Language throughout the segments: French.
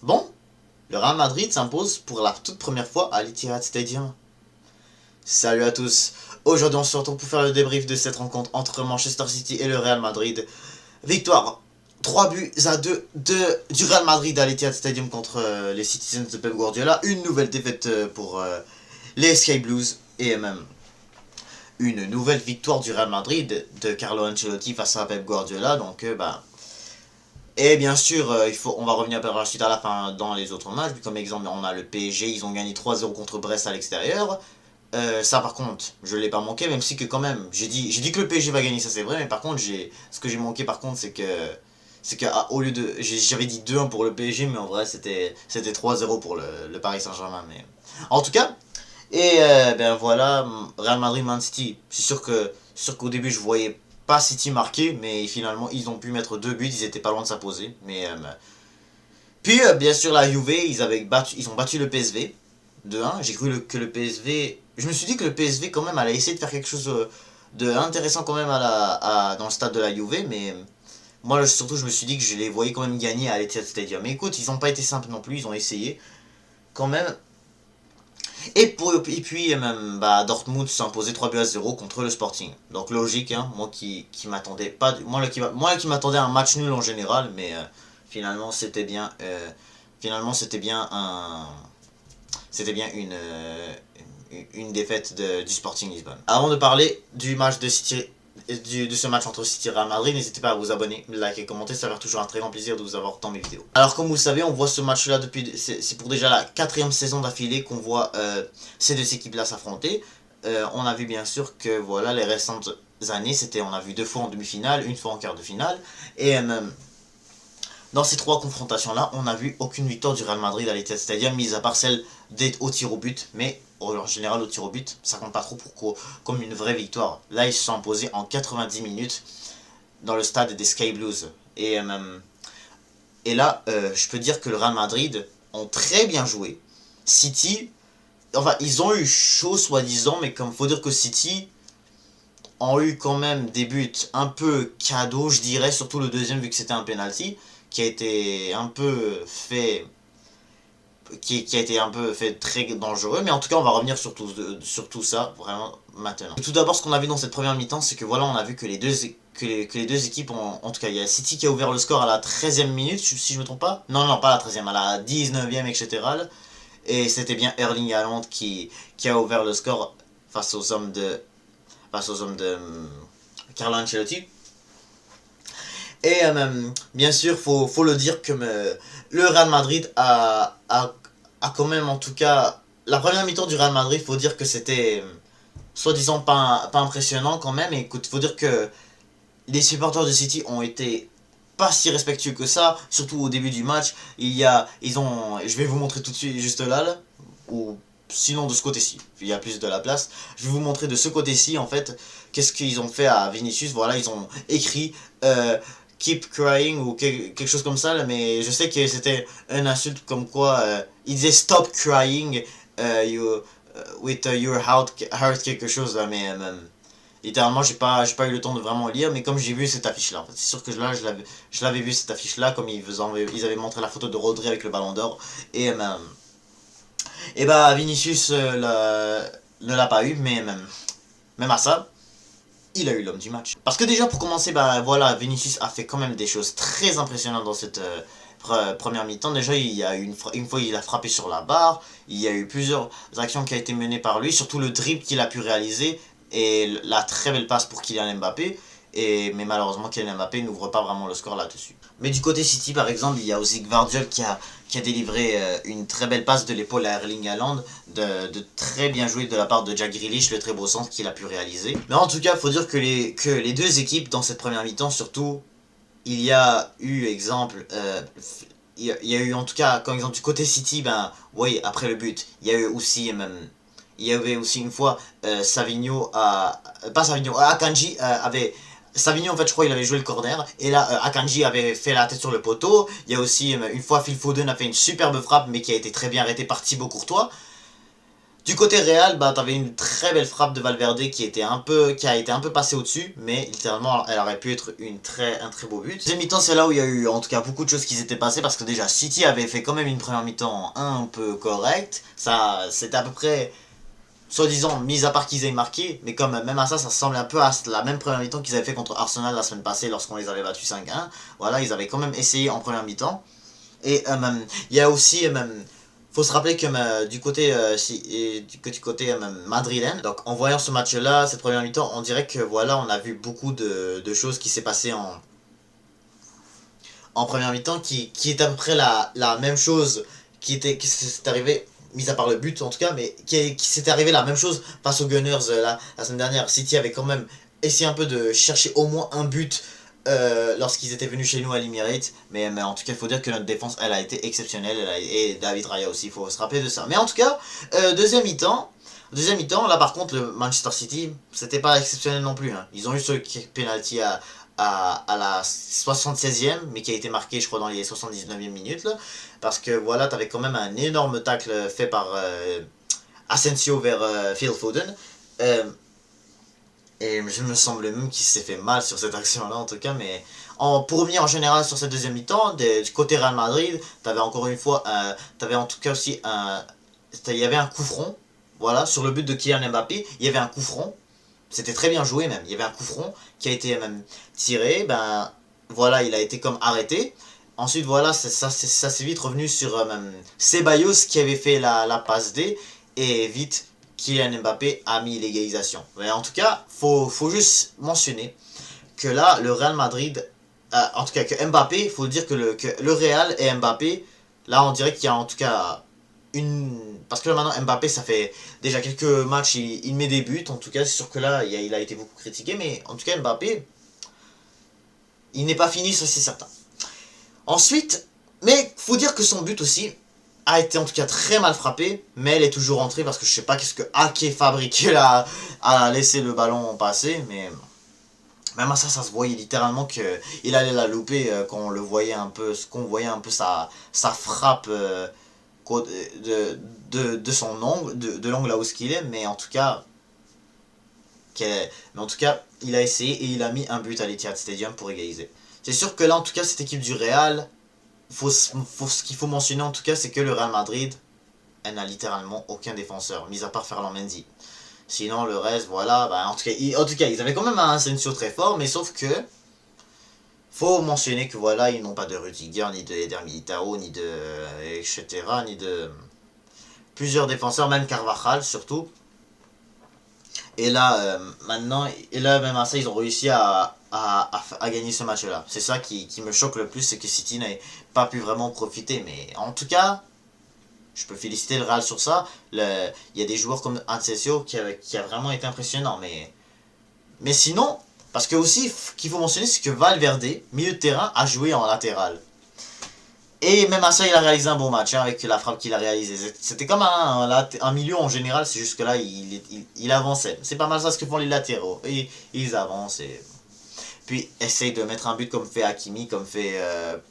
Bon, le Real Madrid s'impose pour la toute première fois à l'Etihad Stadium. Salut à tous, aujourd'hui on se retrouve pour faire le débrief de cette rencontre entre Manchester City et le Real Madrid. Victoire 3 buts à 2 du Real Madrid à l'Etihad Stadium contre les Citizens de Pep Guardiola. Une nouvelle défaite pour les Sky Blues et même une nouvelle victoire du Real Madrid de Carlo Ancelotti face à Pep Guardiola. Donc et bien sûr, on va revenir par la suite à la fin dans les autres matchs. Comme exemple, on a le PSG, ils ont gagné 3-0 contre Brest à l'extérieur. Ça par contre, je l'ai pas manqué, même si que quand même, j'ai dit que le PSG va gagner, ça c'est vrai, mais par contre, ce que j'ai manqué par contre, c'est que au lieu de, j'avais dit 2-1 pour le PSG, mais en vrai c'était 3-0 pour le Paris Saint-Germain. Mais en tout cas, et ben voilà, Real Madrid, Man City, c'est sûr qu'au début je voyais pas City marquer, mais finalement ils ont pu mettre 2 buts, ils étaient pas loin de s'imposer. Mais puis bien sûr la Juve, ils ont battu le PSV de 1. J'ai cru que le PSV, je me suis dit que le PSV quand même allait essayer de faire quelque chose de intéressant quand même dans le stade de la Juve, mais moi surtout je me suis dit que je les voyais quand même gagner à l'Etihad Stadium. Mais écoute, ils n'ont pas été simples non plus, ils ont essayé quand même. Et puis même Dortmund s'est imposé 3 buts à 0 contre le Sporting. Donc logique, hein, moi qui m'attendais pas, moi qui m'attendais à un match nul en général, mais finalement c'était bien, c'était bien une défaite du Sporting Lisbonne. Avant de parler du match de City, de ce match entre City et Real Madrid, n'hésitez pas à vous abonner, liker, commenter, ça va faire toujours un très grand plaisir de vous avoir dans mes vidéos. Alors comme vous le savez, on voit ce match là depuis, c'est pour déjà la 4e saison d'affilée qu'on voit ces deux équipes là s'affronter. On a vu bien sûr que voilà, les récentes années, on a vu 2 fois en demi-finale, une fois en quart de finale, et dans ces 3 confrontations-là, on n'a vu aucune victoire du Real Madrid à l'Etihad Stadium, mis à part celle au tir au but. Mais en général, au tir au but, ça compte pas trop comme une vraie victoire. Là, ils se sont imposés en 90 minutes dans le stade des Sky Blues. Et là, je peux dire que le Real Madrid ont très bien joué. City, enfin, ils ont eu chaud soi-disant, mais comme faut dire que City ont eu quand même des buts un peu cadeaux, je dirais, surtout le deuxième vu que c'était un penalty qui a été un peu fait qui a été un peu fait très dangereux, mais en tout cas on va revenir sur tout ça vraiment maintenant. Tout d'abord, ce qu'on a vu dans cette première mi-temps, c'est que voilà, on a vu que les deux équipes ont, en tout cas il y a City qui a ouvert le score à la 13e minute, si je me trompe pas, non pas à la 13e, à la 19e, etc. Et c'était bien Erling Haaland qui a ouvert le score face aux hommes de Carlo Ancelotti. Et bien sûr, faut le dire que le Real Madrid a quand même, en tout cas, la première mi-temps du Real Madrid, faut dire que c'était soi-disant pas impressionnant quand même. Et écoute, faut dire que les supporters de City ont été pas si respectueux que ça, surtout au début du match. Je vais vous montrer tout de suite, juste là, ou sinon de ce côté-ci, il y a plus de la place. Je vais vous montrer de ce côté-ci, en fait, qu'est-ce qu'ils ont fait à Vinicius. Voilà, ils ont écrit Keep Crying ou quelque chose comme ça, là, mais je sais que c'était un insulte comme quoi il disait Stop Crying with your heart quelque chose là, mais littéralement j'ai pas eu le temps de vraiment lire, mais comme j'ai vu cette affiche là, en fait, c'est sûr que là je l'avais vu cette affiche là, comme ils avaient montré la photo de Rodri avec le ballon d'or, et Vinicius ne l'a pas eu, mais même à ça il a eu l'homme du match. Parce que déjà pour commencer, voilà, Vinicius a fait quand même des choses très impressionnantes dans cette première mi-temps. Déjà il y a une fois il a frappé sur la barre, il y a eu plusieurs actions qui ont été menées par lui, surtout le dribble qu'il a pu réaliser et la très belle passe pour Kylian Mbappé. Mais malheureusement Kylian Mbappé n'ouvre pas vraiment le score là-dessus. Mais du côté City par exemple, il y a aussi Gvardiol qui a délivré une très belle passe de l'épaule à Erling Haaland, de très bien joué de la part de Jack Grealish, le très beau centre qu'il a pu réaliser. Mais en tout cas, il faut dire que les deux équipes dans cette première mi-temps, surtout, il y a eu exemple, il y a eu en tout cas, quand exemple du côté City, oui, après le but, il y a eu aussi il y avait aussi une fois Akanji avait Savigno, en fait, je crois, il avait joué le corner. Et là, Akanji avait fait la tête sur le poteau. Il y a aussi, une fois, Phil Foden a fait une superbe frappe, mais qui a été très bien arrêtée par Thibaut Courtois. Du côté Real, bah t'avais une très belle frappe de Valverde qui a été un peu passée au-dessus, mais littéralement elle aurait pu être un très beau but. Deuxième mi-temps, c'est là où il y a eu en tout cas beaucoup de choses qui s'étaient passées parce que déjà City avait fait quand même une première mi-temps un peu correcte. Ça, c'était à peu près soi-disant, mis à part qu'ils aient marqué, mais comme même à ça, ça ressemble un peu à la même première mi-temps qu'ils avaient fait contre Arsenal la semaine passée lorsqu'on les avait battus 5-1. Voilà, ils avaient quand même essayé en première mi-temps. Et il y a aussi, faut se rappeler que du côté madrilène, donc en voyant ce match-là, cette première mi-temps, on dirait que voilà, on a vu beaucoup de choses qui s'est passé en première mi-temps qui est à peu près la même chose qui s'est arrivé, mis à part le but en tout cas, mais qui s'est arrivé la même chose face aux Gunners la semaine dernière. City avait quand même essayé un peu de chercher au moins un but lorsqu'ils étaient venus chez nous à l'Emirates, mais en tout cas il faut dire que notre défense elle a été exceptionnelle, et David Raya aussi, il faut se rappeler de ça. Mais en tout cas, deuxième mi-temps, là par contre le Manchester City, c'était pas exceptionnel non plus, hein. Ils ont eu ce penalty à la 76e, mais qui a été marqué, je crois, dans les 79e minutes, là, parce que voilà, t'avais quand même un énorme tacle fait par Asensio vers Phil Foden. Euh, et je me semble même qu'il s'est fait mal sur cette action-là, en tout cas, mais pour revenir en général sur cette deuxième mi-temps, du côté Real Madrid, t'avais encore une fois, t'avais en tout cas aussi il y avait un coup franc, voilà, sur le but de Kylian Mbappé, il y avait un coup franc. C'était très bien joué même. Il y avait un coup franc qui a été même tiré. Ben voilà, il a été comme arrêté. Ensuite, voilà, ça s'est vite revenu sur Ceballos qui avait fait la passe D. Et vite, Kylian Mbappé a mis l'égalisation. Mais en tout cas, faut juste mentionner que là, le Real Madrid, en tout cas que Mbappé, il faut dire que le Real et Mbappé, là on dirait qu'il y a en tout cas une... Parce que là maintenant Mbappé, ça fait déjà quelques matchs, il met des buts, en tout cas c'est sûr que là il a été beaucoup critiqué, mais en tout cas Mbappé, il n'est pas fini, ça c'est certain. Ensuite, mais faut dire que son but aussi a été en tout cas très mal frappé, mais elle est toujours entrée parce que je sais pas qu'est-ce que Ake fabriqué là, a laissé le ballon passer, mais même à ça, ça se voyait littéralement qu'il allait la louper quand on le voyait un peu, qu'on voyait un peu sa frappe de son angle, de l'angle là où ce qu'il est, mais en tout cas, il a essayé et il a mis un but à l'Etihad Stadium pour égaliser. C'est sûr que là, en tout cas, cette équipe du Real, ce qu'il faut mentionner en tout cas, c'est que le Real Madrid, elle n'a littéralement aucun défenseur, mis à part Ferland Mendy. Sinon, le reste, voilà, bah, en tout cas, ils avaient quand même un Asensio très fort, mais sauf que faut mentionner que voilà, ils n'ont pas de Rudiger, ni de Eder Militao, ni de etc., ni de plusieurs défenseurs, même Carvajal surtout. Et là, même à ça, ils ont réussi à gagner ce match-là. C'est ça qui me choque le plus, c'est que City n'avait pas pu vraiment profiter. Mais en tout cas, je peux féliciter le Real sur ça. Il y a des joueurs comme Asensio qui a vraiment été impressionnant. Mais sinon, parce que aussi, qu'il faut mentionner, c'est que Valverde, milieu de terrain, a joué en latéral. Et même à ça, il a réalisé un bon match hein, avec la frappe qu'il a réalisée. C'était comme un milieu en général, c'est juste que là, il avançait. C'est pas mal ça ce que font les latéraux. Et ils avancent et puis essayent de mettre un but comme fait Hakimi, comme fait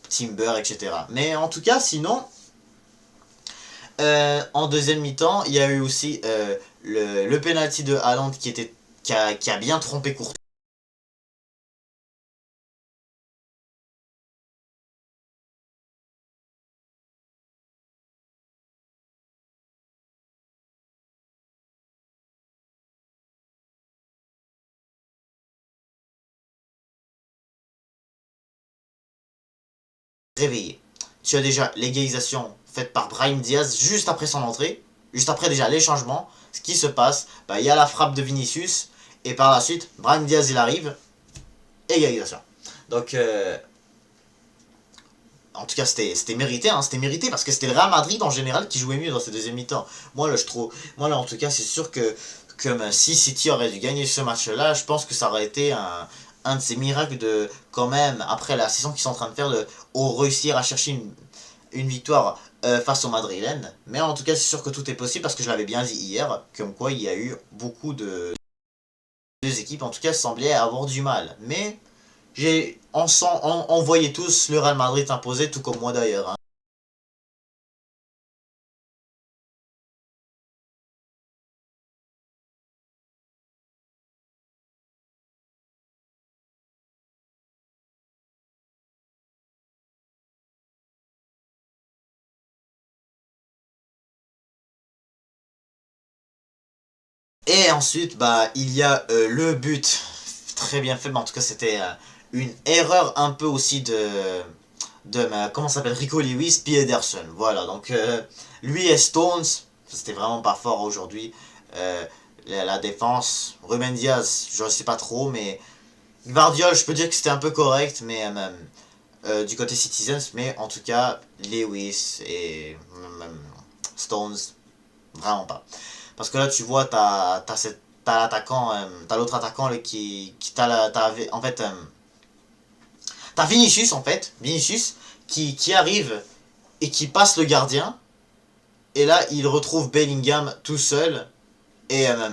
Timber, etc. Mais en tout cas, sinon, en deuxième mi-temps, il y a eu aussi le penalty de Haaland qui a bien trompé Courtois. Réveillé. Tu as déjà l'égalisation faite par Brahim Diaz juste après son entrée, juste après déjà les changements. Ce qui se passe, bah, il y a la frappe de Vinicius, et par la suite, Brahim Diaz il arrive, égalisation. Donc, en tout cas, c'était mérité, hein, c'était mérité parce que c'était le Real Madrid en général qui jouait mieux dans ces deuxième mi-temps. Moi, là, je trouve, moi, là, en tout cas, c'est sûr que comme si City aurait dû gagner ce match-là, je pense que ça aurait été un de ces miracles de, quand même, après la saison qu'ils sont en train de faire, de réussir à chercher une victoire face au Madrilène. Mais en tout cas, c'est sûr que tout est possible parce que je l'avais bien dit hier, comme quoi il y a eu beaucoup de deux équipes, en tout cas, semblaient avoir du mal. Mais on voyait tous le Real Madrid s'imposer, tout comme moi d'ailleurs, hein. Et ensuite, bah, il y a le but très bien fait, mais en tout cas, c'était une erreur un peu aussi comment ça s'appelle, Rico Lewis, puis Ederson. Voilà, donc lui et Stones, c'était vraiment pas fort aujourd'hui. La défense, Ruben Diaz, je sais pas trop, mais Gvardiol, je peux dire que c'était un peu correct, mais du côté Citizens, mais en tout cas, Lewis et Stones, vraiment pas. Parce que là, tu vois, t'as l'attaquant, t'as l'autre attaquant là, en fait, t'as Vinicius en fait, Vinicius qui arrive et qui passe le gardien, et là, il retrouve Bellingham tout seul, et, euh,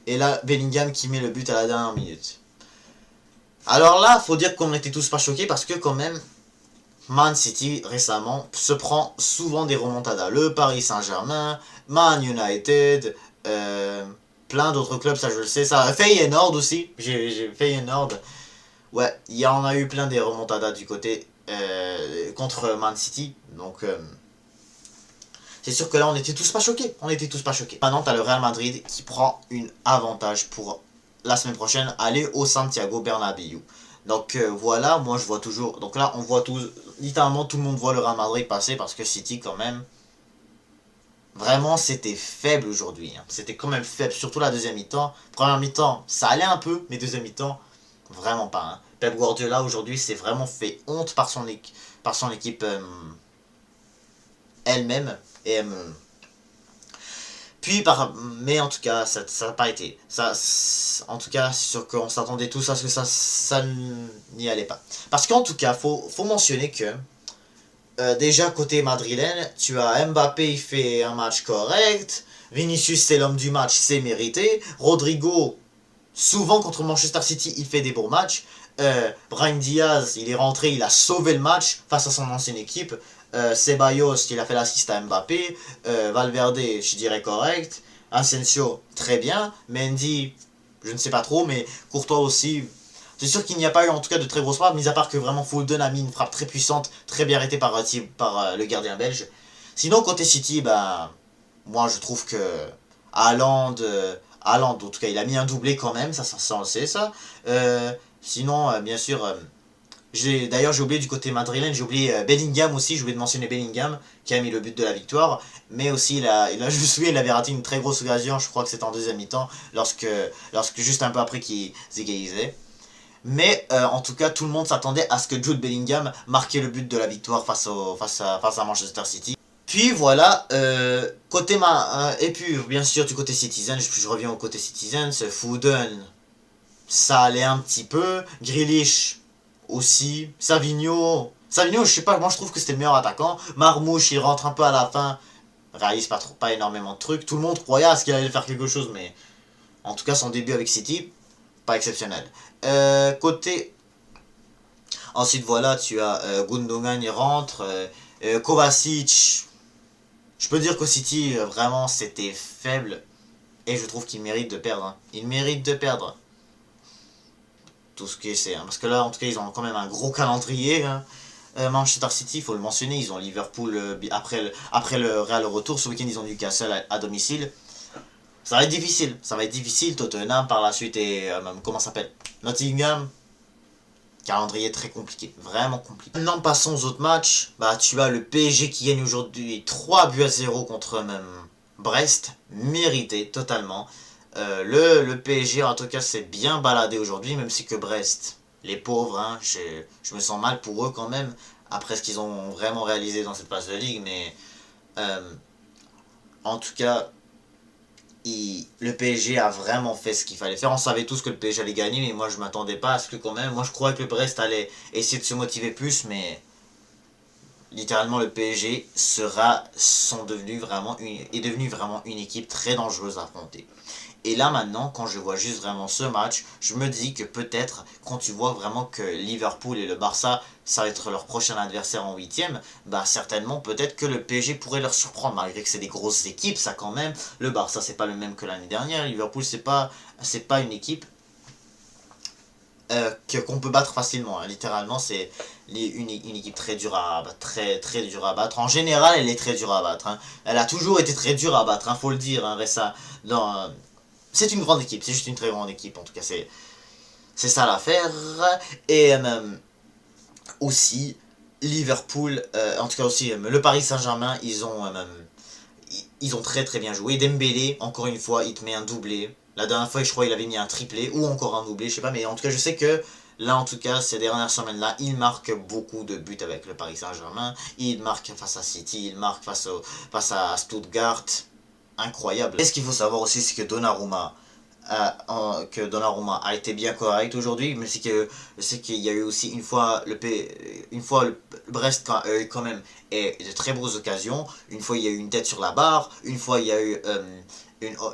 et là, Bellingham qui met le but à la dernière minute. Alors là, faut dire qu'on était tous pas choqués parce que quand même, Man City récemment se prend souvent des remontadas. Le Paris Saint-Germain, Man United, plein d'autres clubs, ça je le sais. Ça, Feyenoord aussi, j'ai Feyenoord. Ouais, il y en a eu plein des remontadas du côté contre Man City. Donc c'est sûr que là on était tous pas choqués. On était tous pas choqués. Maintenant t'as le Real Madrid qui prend une avantage pour la semaine prochaine aller au Santiago Bernabéu. Donc voilà, moi je vois toujours. Donc là on voit tous, littéralement tout le monde voit le Real Madrid passer parce que City quand même, vraiment c'était faible aujourd'hui. Hein. C'était quand même faible, surtout la deuxième mi-temps. Première mi-temps ça allait un peu, mais deuxième mi-temps vraiment pas. Hein. Pep Guardiola aujourd'hui s'est vraiment fait honte par son équipe elle-même. Et puis, mais en tout cas, ça n'a pas été. En tout cas, c'est sûr qu'on s'attendait tous à ce que ça n'y allait pas. Parce qu'en tout cas, faut mentionner que déjà côté madrilène, tu as Mbappé, il fait un match correct. Vinicius, c'est l'homme du match, c'est mérité. Rodrigo, souvent contre Manchester City, il fait des bons matchs. Brahim Diaz, il est rentré, il a sauvé le match face à son ancienne équipe. Ceballos, il a fait l'assist à Mbappé. Valverde, je dirais correct. Asensio, très bien. Mendy, je ne sais pas trop, mais Courtois aussi. C'est sûr qu'il n'y a pas eu en tout cas de très grosses frappes, mis à part que vraiment Foden a mis une frappe très puissante, très bien arrêtée par le gardien belge. Sinon, côté City, bah, moi je trouve que Haaland, en tout cas, il a mis un doublé quand même, ça on le sait ça. Sinon, bien sûr, d'ailleurs j'ai oublié du côté madrilène, j'ai oublié Bellingham aussi, j'ai oublié de mentionner Bellingham qui a mis le but de la victoire, mais aussi je me souviens, il avait raté une très grosse occasion, je crois que c'était en deuxième mi-temps, lorsque juste un peu après qu'ils égalisaient. Mais en tout cas, tout le monde s'attendait à ce que Jude Bellingham marquait le but de la victoire face à Manchester City. Puis voilà, et puis bien sûr du côté Citizen, je reviens au côté Citizen, Foden, ça allait un petit peu, Grealish aussi, Savigno, je sais pas, moi je trouve que c'était le meilleur attaquant, Marmouche il rentre un peu à la fin, réalise pas énormément de trucs, tout le monde croyait à ce qu'il allait faire quelque chose, mais en tout cas son début avec City, pas exceptionnel. Côté, ensuite voilà, tu as Gundogan il rentre, Kovacic, je peux dire qu'au City, vraiment, c'était faible. Et je trouve qu'il mérite de perdre. Hein. Il mérite de perdre. Tout ce que c'est. Hein. Parce que là, en tout cas, ils ont quand même un gros calendrier. Hein. Manchester City, il faut le mentionner, ils ont Liverpool après le Real retour. Ce week-end, ils ont Newcastle à domicile. Ça va être difficile. Ça va être difficile. Tottenham par la suite et comment ça s'appelle, Nottingham. Calendrier très compliqué, vraiment compliqué. Maintenant passons aux autres matchs. Bah tu as le PSG qui gagne aujourd'hui 3-0 contre Brest, mérité totalement. Le PSG en tout cas s'est bien baladé aujourd'hui, même si que Brest, les pauvres, hein, je me sens mal pour eux quand même, après ce qu'ils ont vraiment réalisé dans cette phase de ligue, mais en tout cas le PSG a vraiment fait ce qu'il fallait faire. On savait tous que le PSG allait gagner, mais moi je m'attendais pas à ce que quand même. Moi je croyais que le Brest allait essayer de se motiver plus, mais littéralement le PSG est devenu vraiment une équipe très dangereuse à affronter. Et là maintenant, quand je vois juste vraiment ce match, je me dis que peut-être quand tu vois vraiment que Liverpool et le Barça, ça va être leur prochain adversaire en huitième, bah certainement peut-être que le PSG pourrait leur surprendre, malgré que c'est des grosses équipes, ça quand même. Le Barça c'est pas le même que l'année dernière, Liverpool c'est pas une équipe qu'on peut battre facilement. Hein. Littéralement c'est une équipe très dure à battre, très dure à battre. En général elle est très dure à battre. Hein. Elle a toujours été très dure à battre, hein, faut le dire. Hein, c'est une grande équipe, c'est juste une très grande équipe, en tout cas, c'est ça l'affaire. Et aussi, Liverpool, en tout cas aussi, le Paris Saint-Germain, ils ont très très bien joué. Dembélé, encore une fois, il te met un doublé. La dernière fois, je crois, il avait mis un triplé ou encore un doublé, je sais pas, mais en tout cas, je sais que là, en tout cas, ces dernières semaines-là, il marque beaucoup de buts avec le Paris Saint-Germain. Il marque face à City, il marque face à Stuttgart. Incroyable. Et ce qu'il faut savoir aussi, c'est que Donnarumma a été bien correct aujourd'hui, mais c'est qu'il y a eu aussi une fois le Brest quand même et de très beaux occasions. Une fois il y a eu une tête sur la barre, une fois il y a eu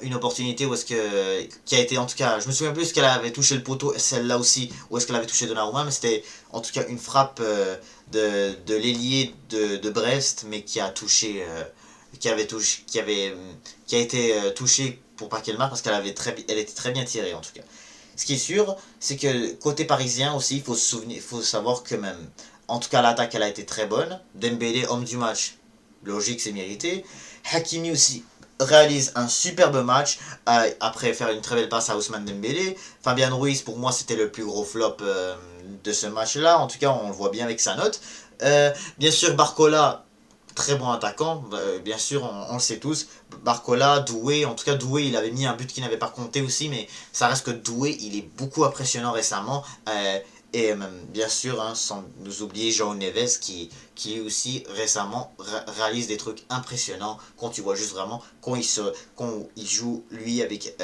une opportunité où est-ce que qui a été en tout cas, je me souviens plus qu'elle avait touché le poteau, celle-là aussi où est-ce qu'elle avait touché Donnarumma, mais c'était en tout cas une frappe de l'ailier de Brest, mais qui a touché qui a été touchée pour pas qu'elle marque parce elle était très bien tirée en tout cas. Ce qui est sûr, c'est que côté parisien aussi, il faut savoir que même, en tout cas l'attaque elle a été très bonne. Dembélé, homme du match, logique, c'est mérité. Hakimi aussi réalise un superbe match après faire une très belle passe à Ousmane Dembélé. Fabian Ruiz, pour moi, c'était le plus gros flop de ce match-là. En tout cas, on le voit bien avec sa note. Bien sûr, Barcola, très bon attaquant, bien sûr, on le sait tous. Barcola, Doué, en tout cas Doué, il avait mis un but qui n'avait pas compté aussi, mais ça reste que Doué, il est beaucoup impressionnant récemment. Et bien sûr, hein, sans nous oublier João Neves qui lui aussi récemment réalise des trucs impressionnants quand tu vois juste vraiment quand il joue lui avec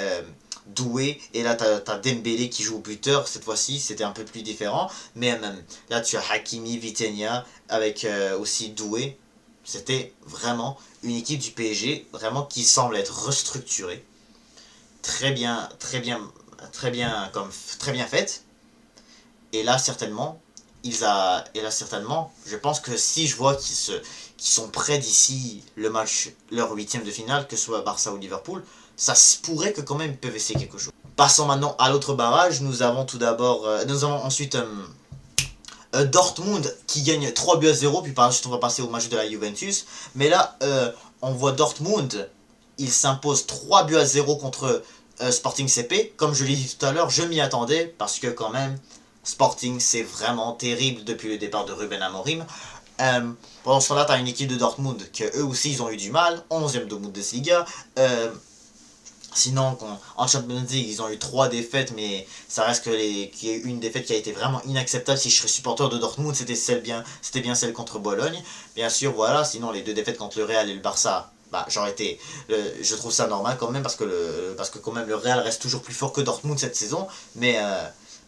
Doué, et là t'as Dembélé qui joue buteur. Cette fois-ci c'était un peu plus différent, mais là tu as Hakimi, Vitinha avec aussi Doué. C'était vraiment une équipe du PSG vraiment qui semble être restructurée, très bien, très bien, très bien faite. Et là certainement, je pense que si je vois qu'ils sont prêts d'ici le match, leur huitième de finale, que ce soit Barça ou Liverpool, ça se pourrait que quand même ils peuvent essayer quelque chose. Passons maintenant à l'autre barrage. Nous avons ensuite Dortmund qui gagne 3 buts à 0, puis par la suite on va passer au match de la Juventus. Mais là, on voit Dortmund, il s'impose 3 buts à 0 contre Sporting CP. Comme je l'ai dit tout à l'heure, je m'y attendais, parce que quand même, Sporting c'est vraiment terrible depuis le départ de Ruben Amorim. Pendant ce temps-là, tu as une équipe de Dortmund que eux aussi ils ont eu du mal, 11e de Bundesliga. Sinon, en Champions League, ils ont eu 3 défaites, mais ça reste qu'il y a eu une défaite qui a été vraiment inacceptable. Si je serais supporter de Dortmund, c'était bien celle contre Bologne. Bien sûr, voilà. Sinon, les 2 défaites contre le Real et le Barça, bah, je trouve ça normal quand même, parce que quand même le Real reste toujours plus fort que Dortmund cette saison. Mais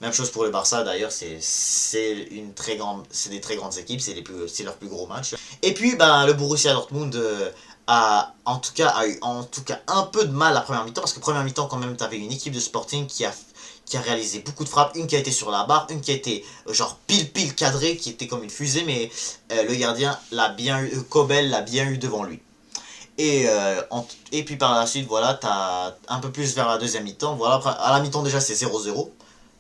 même chose pour le Barça d'ailleurs, c'est des très grandes équipes, c'est leur plus gros match. Et puis, bah, le Borussia Dortmund a eu en tout cas un peu de mal la première mi-temps, parce que première mi-temps quand même t'avais une équipe de Sporting qui a réalisé beaucoup de frappes, une qui a été sur la barre, une qui a été genre pile cadrée, qui était comme une fusée, mais le gardien l'a bien eu, Kobel l'a bien eu devant lui. Et puis par la suite, voilà, t'as un peu plus vers la deuxième mi-temps, voilà, à la mi-temps déjà c'est 0-0.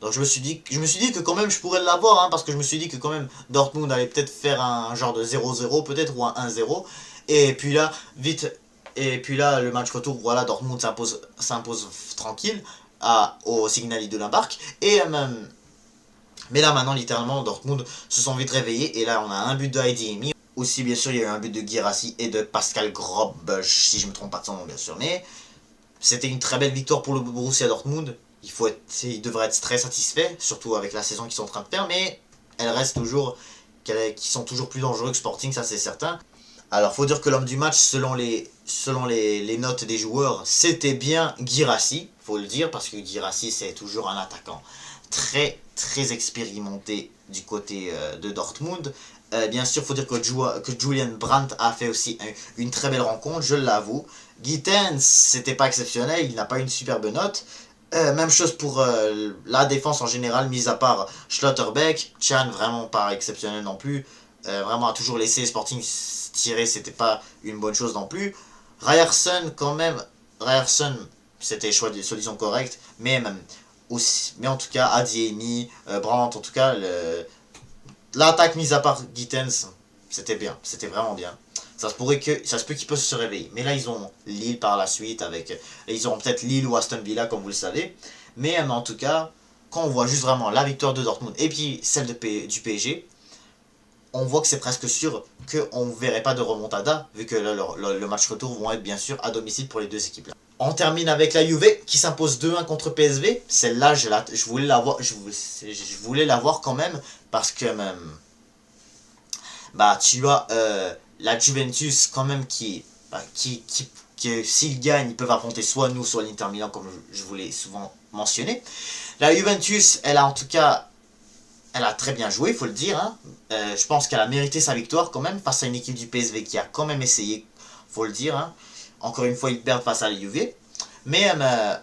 Donc je me suis dit que quand même je pourrais l'avoir, hein, parce que je me suis dit que quand même Dortmund allait peut-être faire un genre de 0-0 peut-être, ou un 1-0. Et puis là, le match retour, voilà, Dortmund s'impose tranquille au Signal Iduna Park. Mais là maintenant, littéralement, Dortmund se sont vite réveillés. Et là, on a un but de Heidi. Aussi, bien sûr, il y a eu un but de Guirassy et de Pascal Grob, si je me trompe pas de son nom, bien sûr. Mais c'était une très belle victoire pour le Borussia Dortmund. Il devrait être très satisfait, surtout avec la saison qu'ils sont en train de faire. Mais elle reste toujours, qu'ils sont toujours plus dangereux que Sporting, ça c'est certain. Alors, faut dire que l'homme du match, selon les notes des joueurs, c'était bien Guirassy, faut le dire, parce que Guirassy, c'est toujours un attaquant très, très expérimenté du côté de Dortmund. Bien sûr, faut dire que Julian Brandt a fait aussi une très belle rencontre, je l'avoue. Gittens, c'était pas exceptionnel, il n'a pas une superbe note. Même chose pour la défense en général, mis à part Schlotterbeck. Chan, vraiment pas exceptionnel non plus. Vraiment a toujours laissé Sporting tirer, c'était pas une bonne chose non plus. Ryerson, quand même, Ryerson, c'était soi-disant correct, mais même aussi, mais en tout cas, Adiemi, Brandt, en tout cas, l'attaque mise à part Gittens, c'était bien, c'était vraiment bien. Ça se peut qu'ils peuvent se réveiller. Mais là, ils ont Lille par la suite. Ils auront peut-être Lille ou Aston Villa, comme vous le savez. Mais en tout cas, quand on voit juste vraiment la victoire de Dortmund et puis celle du PSG, on voit que c'est presque sûr qu'on ne verrait pas de remontada, vu que le match retour vont être bien sûr à domicile pour les deux équipes. Là. On termine avec la Juve qui s'impose 2-1 contre PSV. Celle-là, je voulais la voir quand même, parce que tu as la Juventus quand même qui s'ils gagnent, ils peuvent affronter soit nous, soit l'Inter Milan, comme je vous l'ai souvent mentionné. La Juventus, elle a en tout cas, elle a très bien joué, il faut le dire. Hein. Je pense qu'elle a mérité sa victoire quand même, face à une équipe du PSV qui a quand même essayé, faut le dire. Hein. Encore une fois, ils perdent face à la Juve. Mais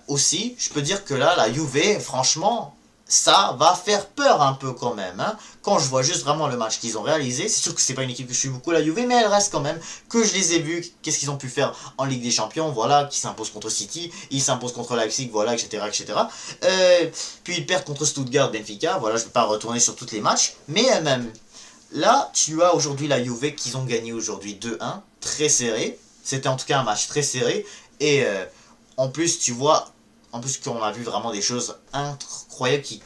aussi, je peux dire que là, la Juve, franchement, ça va faire peur un peu quand même. Hein. Quand je vois juste vraiment le match qu'ils ont réalisé, c'est sûr que c'est pas une équipe que je suis beaucoup, la Juve, mais elle reste quand même, que je les ai vus, qu'est-ce qu'ils ont pu faire en Ligue des Champions, voilà, qui s'imposent contre City, ils s'imposent contre Leipzig, voilà, etc. etc. Puis ils perdent contre Stuttgart, Benfica, voilà, je ne vais pas retourner sur tous les matchs, mais même là, tu as aujourd'hui la Juve qu'ils ont gagné aujourd'hui 2-1, très serré, c'était en tout cas un match très serré, et en plus, tu vois, en plus qu'on a vu vraiment des choses incroyables qui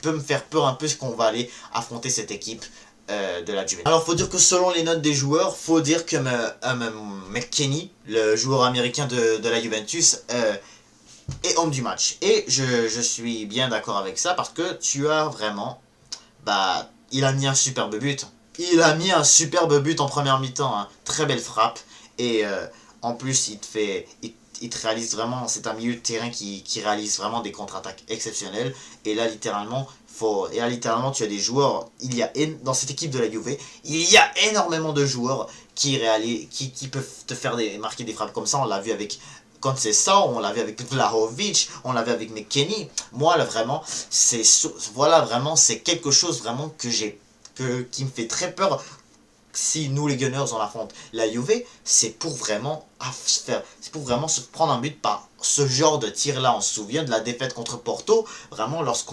peuvent me faire peur un peu qu'on va aller affronter cette équipe de la Juventus. Alors, faut dire que selon les notes des joueurs, faut dire que McKennie, le joueur américain de la Juventus, est homme du match. Et je suis bien d'accord avec ça, parce que tu as vraiment... il a mis un superbe but. Il a mis un superbe but en première mi-temps. Hein. Très belle frappe. Et en plus, il te réalise vraiment, c'est un milieu de terrain qui réalise vraiment des contre-attaques exceptionnelles. Et là, littéralement, tu as des joueurs, dans cette équipe de la Juve, il y a énormément de joueurs qui peuvent te faire marquer des frappes comme ça. On l'a vu avec Conceição, on l'a vu avec Vlahovic, on l'a vu avec McKennie. Moi, là, vraiment, c'est quelque chose vraiment qui me fait très peur. Si nous les Gunners on affronte la Juve, c'est pour vraiment se prendre un but par ce genre de tir là. On se souvient de la défaite contre Porto, vraiment lorsque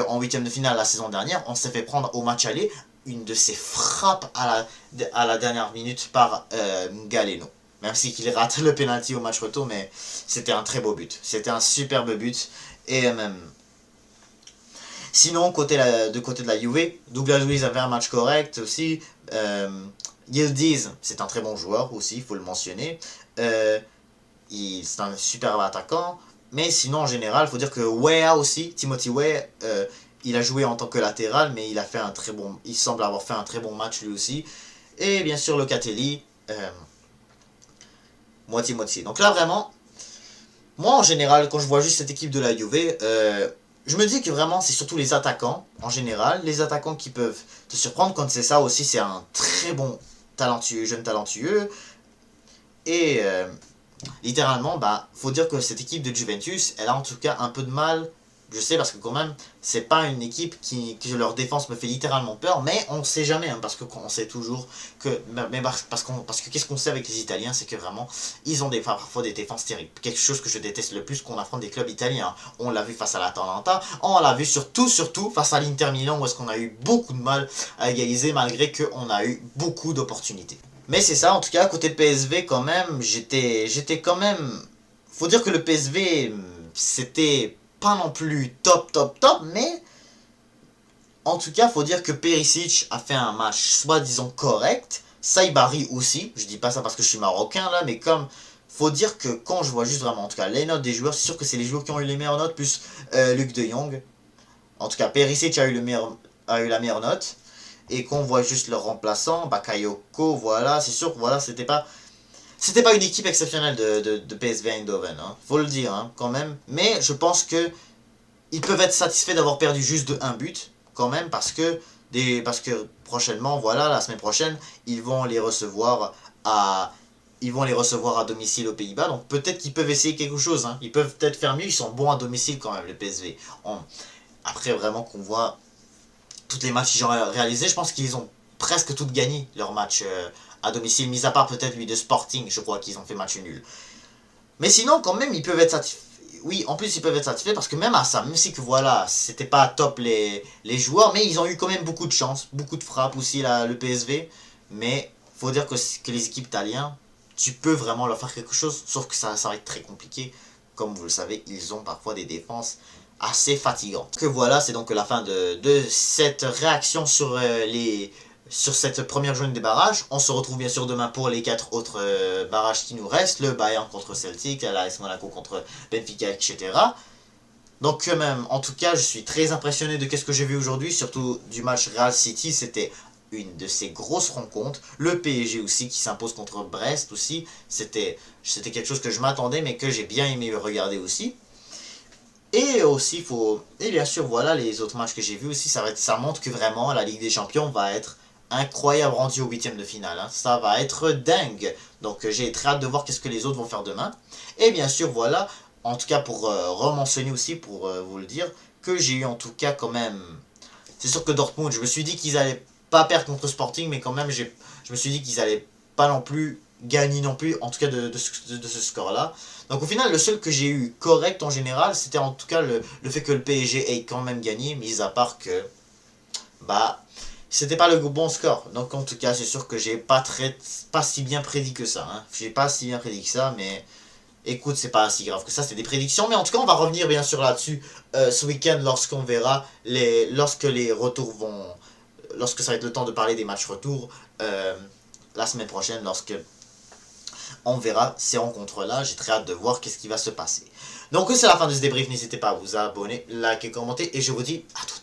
en huitième de finale la saison dernière, on s'est fait prendre au match aller une de ces frappes à la dernière minute par Galeno. Même si qu'il rate le penalty au match retour, mais c'était un très beau but. C'était un superbe but. Et même... Sinon, côté de la Juve, Douglas Luiz avait un match correct aussi. Yildiz, c'est un très bon joueur aussi, il faut le mentionner. C'est un super attaquant. Mais sinon, en général, il faut dire que Weah aussi, Timothy Weah, il a joué en tant que latéral, mais il semble avoir fait un très bon match lui aussi. Et bien sûr, Locatelli, moitié-moitié. Donc là, vraiment, moi en général, quand je vois juste cette équipe de la Juve, je me dis que vraiment, c'est surtout les attaquants, en général, les attaquants qui peuvent te surprendre. Quand c'est ça aussi, c'est un très bon jeune talentueux. Et littéralement, faut dire que cette équipe de Juventus, elle a en tout cas un peu de mal. Je sais, parce que quand même, c'est pas une équipe que leur défense me fait littéralement peur, mais on sait jamais, hein, parce qu'on sait toujours que... parce que qu'est-ce qu'on sait avec les Italiens, c'est que vraiment, ils ont parfois des défenses terribles. Quelque chose que je déteste le plus qu'on affronte des clubs italiens. On l'a vu face à l'Atalanta, on l'a vu surtout face à l'Inter Milan, où est-ce qu'on a eu beaucoup de mal à égaliser, malgré qu'on a eu beaucoup d'opportunités. Mais c'est ça, en tout cas, côté PSV, quand même, j'étais quand même... Faut dire que le PSV, c'était... pas non plus top, mais en tout cas, faut dire que Perisic a fait un match soi-disant correct. Saibari aussi, je dis pas ça parce que je suis marocain là, mais comme faut dire que quand je vois juste vraiment, en tout cas, les notes des joueurs, c'est sûr que c'est les joueurs qui ont eu les meilleures notes, plus Luc de Jong. En tout cas, Perisic a eu la meilleure note. Et qu'on voit juste leur remplaçant, Bakayoko, voilà, c'est sûr que voilà, c'était pas une équipe exceptionnelle de PSV Eindhoven, hein. Faut le dire, hein, quand même. Mais je pense que ils peuvent être satisfaits d'avoir perdu juste de un but, quand même, parce que prochainement, voilà, la semaine prochaine, ils vont les recevoir à domicile aux Pays-Bas. Donc peut-être qu'ils peuvent essayer quelque chose, hein. Ils peuvent peut-être faire mieux, ils sont bons à domicile quand même, le PSV. Après, vraiment, qu'on voit toutes les matchs qu'ils ont réalisés, je pense qu'ils ont presque toutes gagné leurs matchs à domicile, mis à part peut-être lui de Sporting, je crois qu'ils ont fait match nul. Mais sinon, quand même, ils peuvent être satisfaits. Oui, en plus, ils peuvent être satisfaits parce que même à ça, même si que voilà, c'était pas top les joueurs, mais ils ont eu quand même beaucoup de chance, beaucoup de frappes aussi, le PSV. Mais faut dire que les équipes italiennes, tu peux vraiment leur faire quelque chose, sauf que ça va être très compliqué. Comme vous le savez, ils ont parfois des défenses assez fatigantes. Que voilà, c'est donc la fin de cette réaction sur cette première journée des barrages. On se retrouve bien sûr demain pour les 4 autres barrages qui nous restent. Le Bayern contre Celtic, l'AS Monaco contre Benfica, etc. Donc même, en tout cas, je suis très impressionné de ce que j'ai vu aujourd'hui, surtout du match Real City. C'était une de ces grosses rencontres. Le PSG aussi qui s'impose contre Brest aussi. C'était quelque chose que je m'attendais mais que j'ai bien aimé regarder aussi. Et aussi, et bien sûr, voilà, les autres matchs que j'ai vus aussi, ça montre que vraiment la Ligue des Champions va être incroyable rendue au huitième de finale. Hein. Ça va être dingue. Donc j'ai très hâte de voir qu'est-ce que les autres vont faire demain. Et bien sûr, voilà, en tout cas pour rementionner aussi, pour vous le dire, que j'ai eu en tout cas quand même... C'est sûr que Dortmund, je me suis dit qu'ils allaient pas perdre contre Sporting, mais quand même, je me suis dit qu'ils allaient pas non plus gagner non plus, en tout cas de ce score-là. Donc au final, le seul que j'ai eu correct en général, c'était en tout cas le fait que le PSG ait quand même gagné, mis à part que, bah, c'était pas le bon score. Donc en tout cas, c'est sûr que j'ai pas si bien prédit que ça. Hein. J'ai pas si bien prédit que ça, mais écoute, c'est pas si grave que ça, c'est des prédictions. Mais en tout cas, on va revenir bien sûr là-dessus ce week-end lorsqu'on verra, lorsque les retours vont... Lorsque ça va être le temps de parler des matchs retour, la semaine prochaine, lorsque on verra ces rencontres-là. J'ai très hâte de voir qu'est-ce qui va se passer. Donc c'est la fin de ce débrief. N'hésitez pas à vous abonner, liker, commenter. Et je vous dis à toutes.